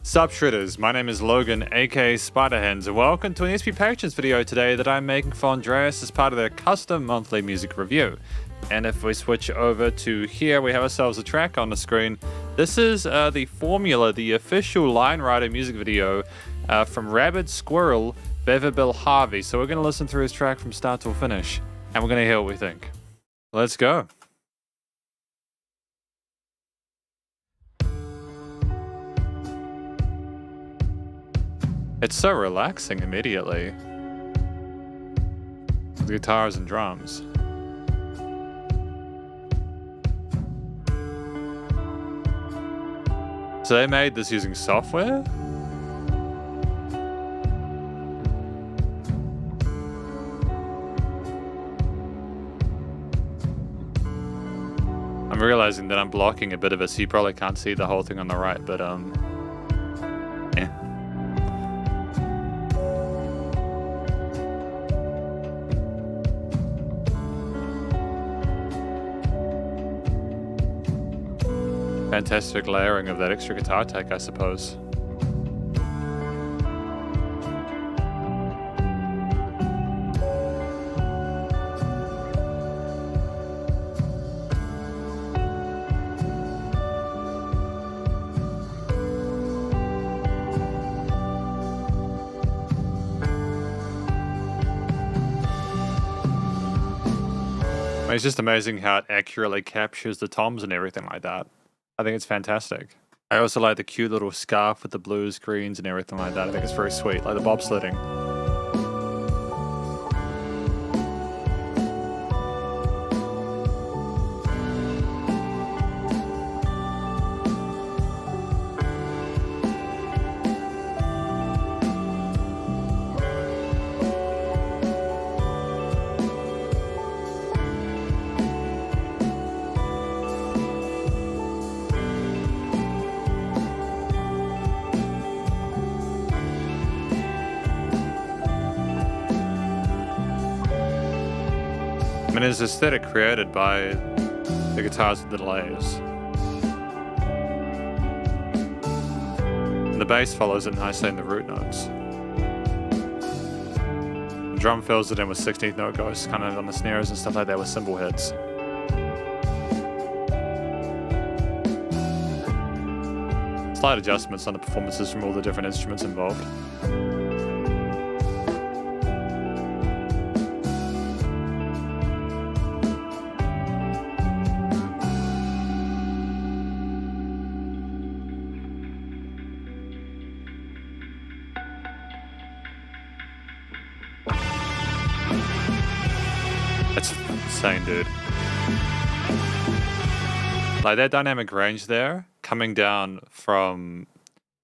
Sup Shredders, my name is Logan, aka Spiderhands, and welcome to an SP Patrons video today that I'm making for Andreas as part of their custom monthly music review. And if we switch over to here, we have ourselves a track on the screen. This is the Formula, the official Line Rider music video from Rabid Squirrel, Bever Bill Harvey. So we're going to listen through his track from start to finish, and we're going to hear what we think. Let's go. It's so relaxing immediately. The guitars and drums. So they made this using software? I'm realizing that I'm blocking a bit of it, so you probably can't see the whole thing on the right, but yeah. Fantastic layering of that extra guitar take, I suppose. It's just amazing how it accurately captures the toms and everything like that. I think it's fantastic. I also like the cute little scarf with the blues, greens, and everything like that. I think it's very sweet, like the bobsledding. I mean, it's aesthetic created by the guitars and the delays. And the bass follows it nicely in the root notes. The drum fills it in with 16th note ghosts, kind of on the snares and stuff like that with cymbal hits. Slight adjustments on the performances from all the different instruments involved. That's insane, dude. Like that dynamic range there, coming down from,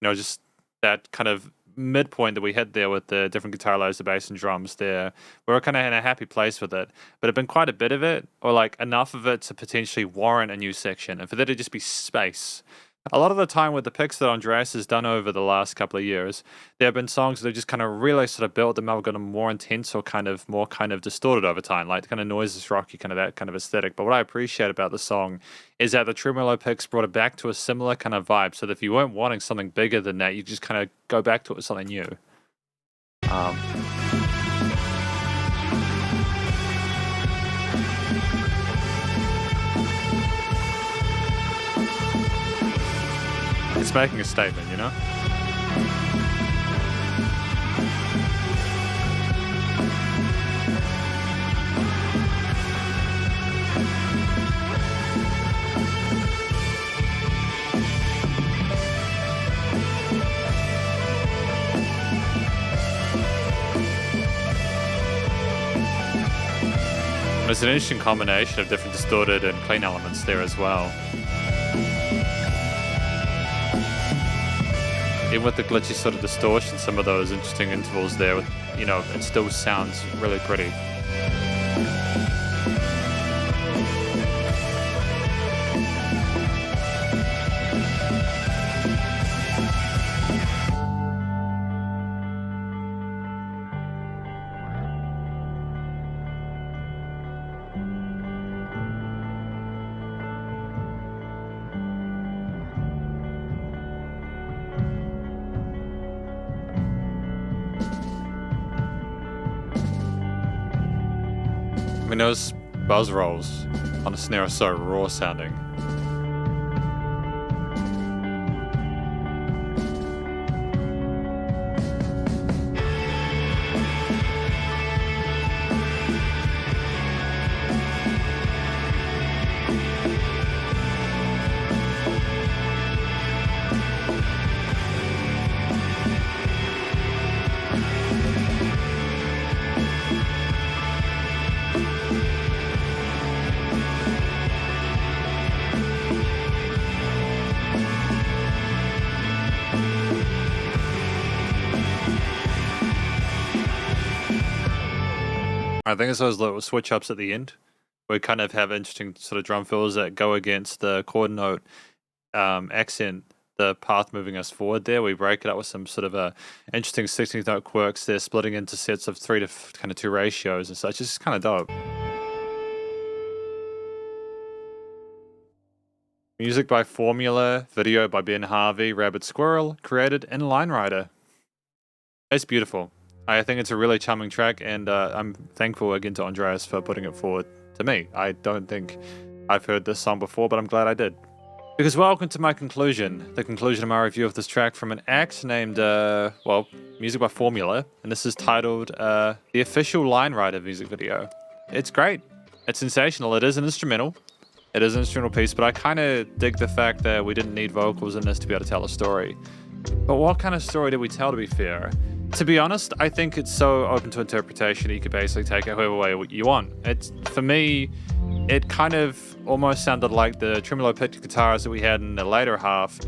just that kind of midpoint that we hit there with the different guitar layers, the bass and drums there. We were kind of in a happy place with it, but it'd been quite a bit of it, or like enough of it to potentially warrant a new section, and for there to just be space. A lot of the time with the picks that Andreas has done over the last couple of years, there have been songs that have just kind of really sort of built them up, got them more intense or more distorted over time, like kind of noises rocky, kind of that kind of aesthetic. But what I appreciate about the song is that the tremolo picks brought it back to a similar kind of vibe, so that if you weren't wanting something bigger than that, you just kind of go back to it with something new. It's making a statement, you know? There's an interesting combination of different distorted and clean elements there as well. Even with the glitchy sort of distortion, some of those interesting intervals there, with, it still sounds really pretty. mean, those buzz rolls on a snare are so raw sounding. I think it's those little switch ups at the end. We kind of have interesting sort of drum fills that go against the chord note accent, the path moving us forward there. We break it up with some sort of interesting 16th note quirks there, splitting into sets of 3 to kind of 2 ratios and such. It's just kind of dope. Music by Formula, video by Ben Harvey, Rabbit Squirrel, created in Line Rider. It's beautiful. I think it's a really charming track, and I'm thankful again to Andreas for putting it forward to me. I don't think I've heard this song before, but I'm glad I did. Because welcome to my conclusion, the conclusion of my review of this track from an act named, Music by Formula, and this is titled The Official Line Rider music video. It's great. It's sensational. It is an instrumental. It is an instrumental piece, but I kind of dig the fact that we didn't need vocals in this to be able to tell a story. But what kind of story did we tell, to be fair? To be honest, I think it's so open to interpretation you could basically take it however way you want. For me, it kind of almost sounded like the tremolo picked guitars that we had in the later half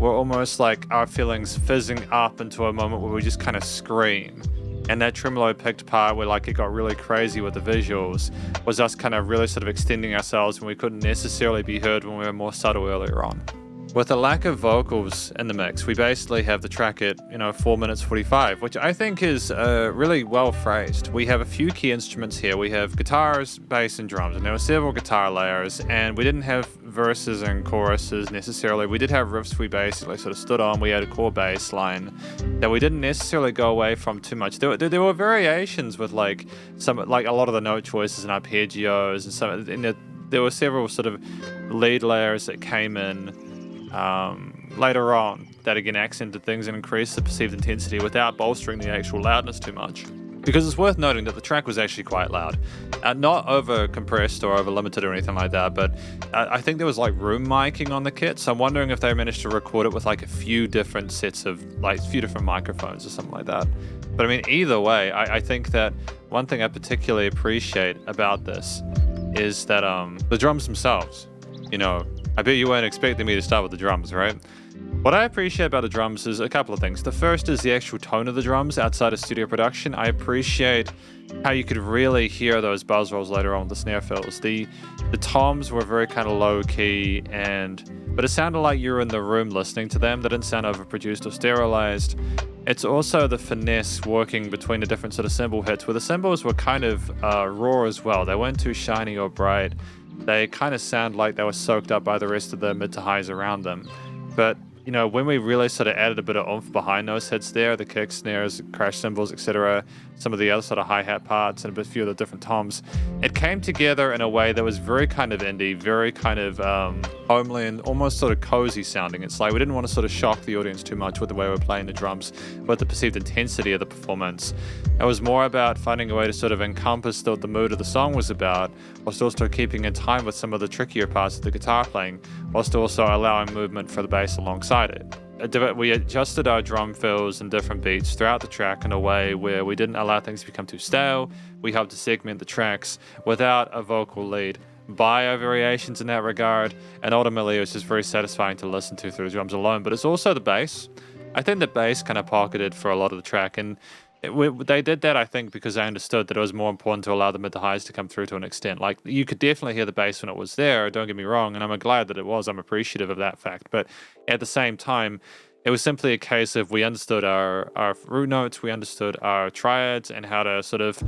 were almost like our feelings fizzing up into a moment where we just kind of scream. And that tremolo picked part where like it got really crazy with the visuals was us kind of really sort of extending ourselves when we couldn't necessarily be heard when we were more subtle earlier on. With a lack of vocals in the mix, we basically have the track at 4 minutes 45, which I think is really well phrased. We have a few key instruments here. We have guitars, bass, and drums, and there were several guitar layers, and we didn't have verses and choruses necessarily. We did have riffs we basically sort of stood on. We had a core bass line that we didn't necessarily go away from too much. There were variations with like a lot of the note choices and arpeggios, and there were several sort of lead layers that came in later on that again accented things and increased the perceived intensity without bolstering the actual loudness too much. Because it's worth noting that the track was actually quite loud. Not over compressed or over limited or anything like that, but I think there was like room miking on the kit, so I'm wondering if they managed to record it with like a few different sets of like a few different microphones or something like that. But I mean, either way, I think that one thing I particularly appreciate about this is that the drums themselves, I bet you weren't expecting me to start with the drums, right? What I appreciate about the drums is a couple of things. The first is the actual tone of the drums outside of studio production. I appreciate how you could really hear those buzz rolls later on with the snare fills. The toms were very kind of low key, but it sounded like you were in the room listening to them. They didn't sound overproduced or sterilized. It's also the finesse working between the different sort of cymbal hits, where the cymbals were kind of raw as well. They weren't too shiny or bright. They kind of sound like they were soaked up by the rest of the mid to highs around them. But, when we really sort of added a bit of oomph behind those hits there, the kicks, snares, crash cymbals, etc., some of the other sort of hi-hat parts and a few of the different toms, it came together in a way that was very kind of indie, very kind of homely and almost sort of cozy sounding. It's like we didn't want to sort of shock the audience too much with the way we're playing the drums, with the perceived intensity of the performance. It was more about finding a way to sort of encompass what the mood of the song was about, whilst also keeping in time with some of the trickier parts of the guitar playing, whilst also allowing movement for the bass alongside it. We adjusted our drum fills and different beats throughout the track in a way where we didn't allow things to become too stale. We helped to segment the tracks without a vocal lead by our variations in that regard, and ultimately it was just very satisfying to listen to through the drums alone. But it's also the bass. I think the bass kind of pocketed for a lot of the track, and they did that, I think, because they understood that it was more important to allow the mid to highs to come through to an extent. Like, you could definitely hear the bass when it was there, don't get me wrong, and I'm glad that it was. I'm appreciative of that fact. But at the same time, it was simply a case of we understood our root notes, we understood our triads, and how to sort of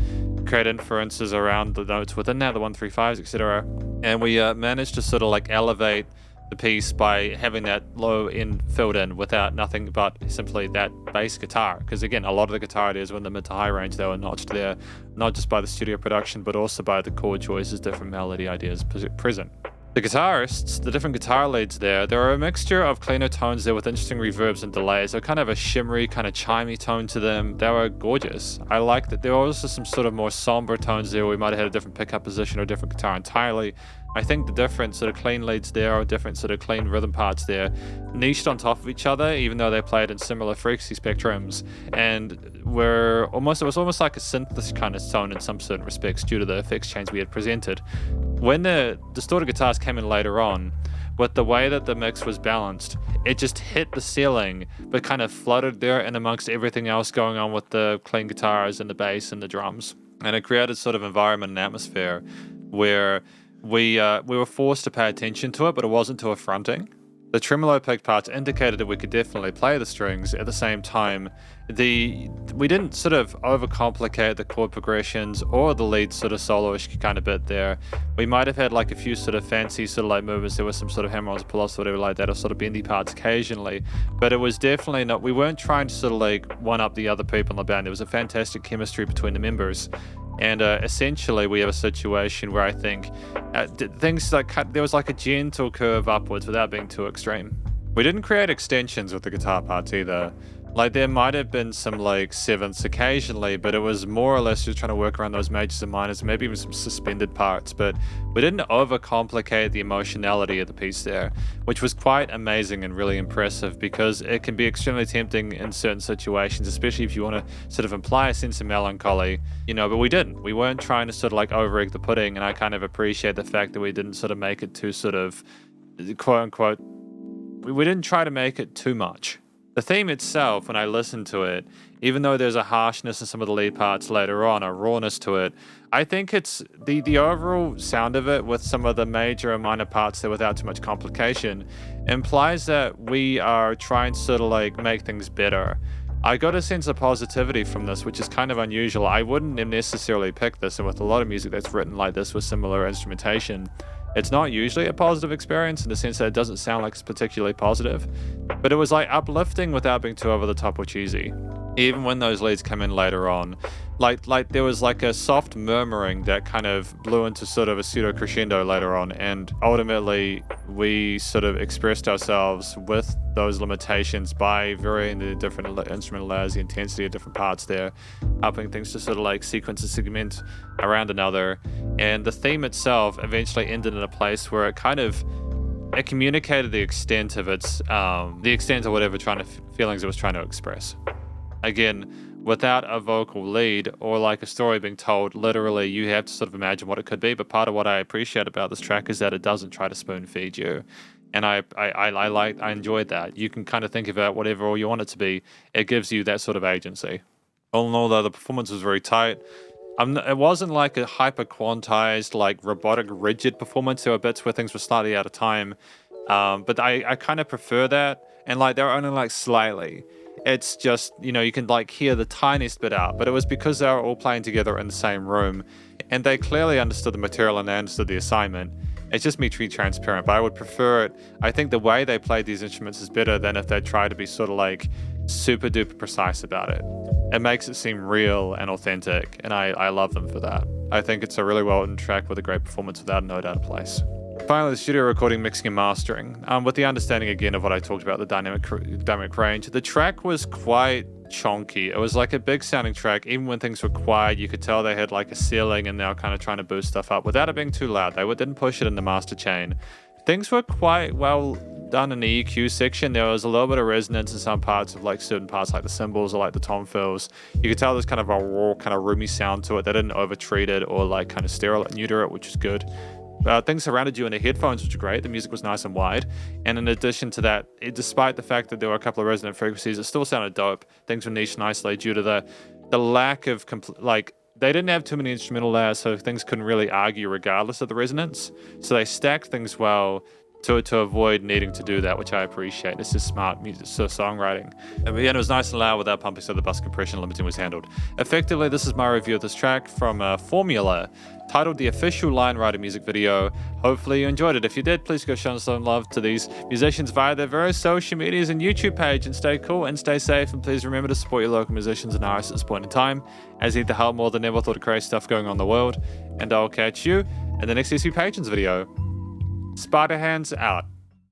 create inferences around the notes within that, the 1, 3, 5s, etc. And we managed to sort of like elevate the piece by having that low end filled in without nothing but simply that bass guitar. Because again, a lot of the guitar ideas were in the mid to high range. They were notched there, not just by the studio production, but also by the chord choices, different melody ideas present. The guitarists, the different guitar leads there, there are a mixture of cleaner tones there with interesting reverbs and delays. They're kind of a shimmery, kind of chimey tone to them. They were gorgeous. I like that. There were also some sort of more somber tones there. We might have had a different pickup position or a different guitar entirely. I think the different sort of clean leads there or different sort of clean rhythm parts there niched on top of each other, even though they played in similar frequency spectrums, and it was almost like a synth kind of tone in some certain respects due to the effects change we had presented. When the distorted guitars came in later on, with the way that the mix was balanced, it just hit the ceiling, but kind of floated there and amongst everything else going on with the clean guitars and the bass and the drums. And it created sort of environment and atmosphere where we were forced to pay attention to it, but it wasn't too affronting. The tremolo picked parts indicated that we could definitely play the strings. At the same time, we didn't sort of overcomplicate the chord progressions or the lead sort of soloish kind of bit there. We might have had like a few sort of fancy sort of like movements. There was some sort of hammer-ons, pull-offs, whatever like that, or sort of bendy parts occasionally. But it was definitely not, we weren't trying to sort of like one-up the other people in the band. There was a fantastic chemistry between the members. And essentially, we have a situation where I think things like there was like a gentle curve upwards without being too extreme. We didn't create extensions with the guitar parts either. Like there might have been some like sevenths occasionally, but it was more or less just trying to work around those majors and minors, and maybe even some suspended parts. But we didn't overcomplicate the emotionality of the piece there, which was quite amazing and really impressive because it can be extremely tempting in certain situations, especially if you want to sort of imply a sense of melancholy, but we didn't. We weren't trying to sort of like over-egg the pudding, and I kind of appreciate the fact that we didn't sort of make it too sort of quote unquote, we didn't try to make it too much. The theme itself, when I listen to it, even though there's a harshness in some of the lead parts later on, a rawness to it, I think it's the overall sound of it with some of the major and minor parts there without too much complication implies that we are trying to sort of like make things better. I got a sense of positivity from this, which is kind of unusual. I wouldn't necessarily pick this, and with a lot of music that's written like this with similar instrumentation, it's not usually a positive experience in the sense that it doesn't sound like it's particularly positive, but it was like uplifting without being too over the top or cheesy. Even when those leads come in later on, like there was like a soft murmuring that kind of blew into sort of a pseudo crescendo later on, and ultimately we sort of expressed ourselves with those limitations by varying the different instrumental layers, the intensity of different parts there, helping things to sort of like sequence and segment around another. And the theme itself eventually ended in a place where it communicated the extent of whatever feelings it was trying to express. Again, without a vocal lead or like a story being told, literally you have to sort of imagine what it could be. But part of what I appreciate about this track is that it doesn't try to spoon feed you. And I enjoyed that. You can kind of think about whatever all you want it to be. It gives you that sort of agency. All in all, though, the performance was very tight. It wasn't like a hyper quantized, like robotic, rigid performance. There were bits where things were slightly out of time. But I kind of prefer that. And like they were only like slightly. It's just, you can like hear the tiniest bit out, but it was because they were all playing together in the same room and they clearly understood the material and they understood the assignment. It's just me to be transparent, but I would prefer it. I think the way they played these instruments is better than if they tried to be sort of like super duper precise about it. It makes it seem real and authentic, and I love them for that. I think it's a really well written track with a great performance without no doubt of place. Finally, the studio recording, mixing and mastering. With the understanding again of what I talked about, the dynamic range, the track was quite chonky. It was like a big sounding track. Even when things were quiet, you could tell they had like a ceiling and they were kind of trying to boost stuff up without it being too loud. They didn't push it in the master chain. Things were quite well done in the EQ section. There was a little bit of resonance in some parts of like certain parts like the cymbals or like the tom fills. You could tell there's kind of a raw, kind of roomy sound to it. They didn't over-treat it or like kind of sterile it, neuter it, which is good. Things surrounded you in the headphones, which are great. The music was nice and wide. And in addition to that, despite the fact that there were a couple of resonant frequencies, it still sounded dope. Things were niched nicely due to the lack of, they didn't have too many instrumental layers, so things couldn't really argue regardless of the resonance. So they stacked things well to avoid needing to do that, which I appreciate. It's just smart music, so songwriting. And it was nice and loud without pumping, so the bus compression limiting was handled. Effectively, this is my review of this track from Formula, titled The Official Line Rider music video. Hopefully you enjoyed it. If you did, please go show some love to these musicians via their various social medias and YouTube page, and stay cool and stay safe, and please remember to support your local musicians and artists at this point in time, as need the help more than ever with all the crazy stuff going on in the world. And I'll catch you in the next SC Patrons video. Spiderhands out.